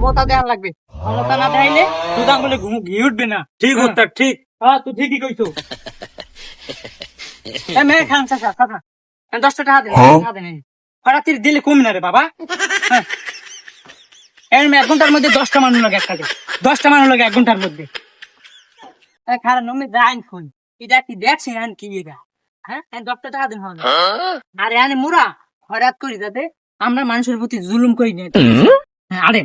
ক্ষমতা দেওয়া লাগবে, ক্ষমতা না দেখাইলে তুই বলে ঘি উঠবে না। ঠিক উত্তর ঠিক। হ্যাঁ তুই ঠিকই কইছো। মেয়ে খান চাচা চাচা 10টা টাকা দেন, টাকা দেন। খরাতির দিলে কমে না রে বাবা। হ্যাঁ এরম 1 ঘন্টার মধ্যে 10টা মানুষ লাগে, একটা 10টা মানুষ লাগে 1 ঘন্টার মধ্যে। খারাপ নমি যাইন ফোন এটা কি দেখছি আন কি এটা। হ্যাঁ 10টা টাকা দেন হবে। আরে আনে মুরা খরাত করি যাতে আমরা মানুষের প্রতি জুলুম করি না। হ্যাঁ আরে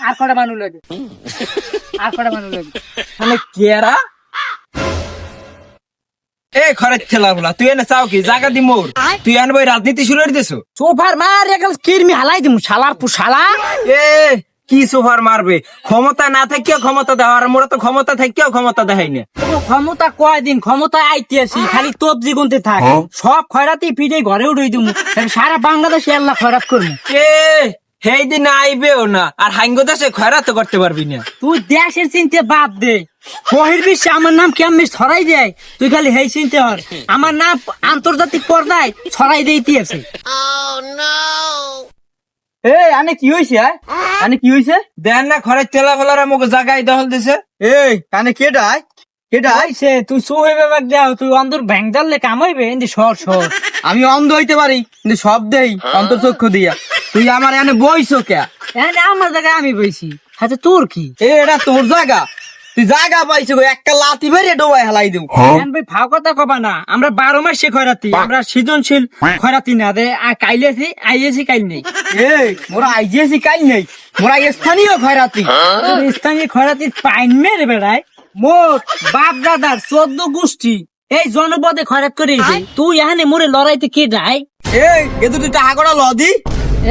আর কটা মানুষ লাগে, আর কটা মানুষ লাগে। মানে কেরা এ খরচ খেলা বলা তুই এনে চাও কি জায়গা দি মোর তুই আনবো রাজনীতি শুরু করে দিছো। সোফার মার একাল কিরমি হালাই দিমু শালার পুশালা। এ কি সোফার মারবে, ক্ষমতা না থাকিও ক্ষমতা দেওয়ার, মোরা তো ক্ষমতা থাকিও ক্ষমতা দেখাই না। ক্ষমতা কয়দিন ক্ষমতা আইতে আসি খালি তবজি গুনতে থাক, সব খয়রাতি পিঠে ঘরে উঠে দিমু, সারা বাংলাদেশে আল্লাহ খয়রাত করবো। এ সেই দিন আইবেও না আর হাঙ্গ দেশে খয়রাত করতে পারবি না। তুই দেশের চিনতে বাদ দে, বহির্বিশ্বে আমার নাম কেমনি ছড়াই যায়, তুই খালি হেই চিনতে হর আমার নাম আন্তর্জাতিক পর্যায়ে ছড়াই দিতে আছে। এ আনে কি হইছে? আনে কি হইছে? দেন না খরচ তেলা ফেলার আমাকে জায়গায় দখল দিছে। এই কানে কেডাই কেডাই আইছে তুই সু হইবে বাদ দাও, তুই অন্তর ভ্যাং জানলে কাম হইবে এন্দি সর সর। আমি অন্ধ হইতে পারি কিন্তু সব দেই অন্তর্চক্ষু দিয়া। তুই আমার এনে বইছো কে? এনে আমার জায়গায় আমি বইছি, আচ্ছা তোর কি? এটা তোর জায়গা, তুই জায়গা পাইছো একটা লাথি মেরে ডোবাই হেলাই দেব। ভাও কথা কবা না, আমরা 12 মাসে খয়রাতি, আমরা সৃজনশীল খয়রাতি না দে। কাইলেছি আইয়েছি কাইল নেই। এই মোরা আইজিএসি কাই নেই, মোরা স্থানীয় খয়রাতি। স্থানীয় খয়রাতি পাইন মেরে বেড়ায়। মোট বাপ দাদার 14 গোষ্ঠী এই জনপদে খয়রাত করেছে, তুই এখানে মোরে লড়াইতে কে যায়? এই এতো তুই টাকা করা লদি।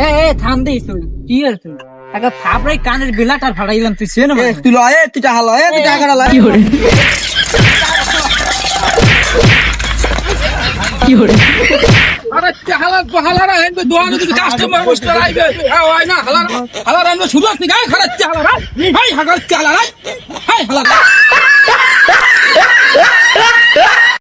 এ থাম দিস তুই কি আর তুই একটা থাপড়াই কানের বিলাটার ফাড়াইলাম, তুই চেনো না? তুই লয় তুই টাকা লয় তুই টাকা করা লয় কি হরে আরে হালার হালারা এন্ড দোয়ানো যদি কাস্টমার মুস্টার আইবে হয় না হালার হালার আমরা শুধু আসি গায় খারাপ হালারা হাই হাগার চালারা হাই হালারা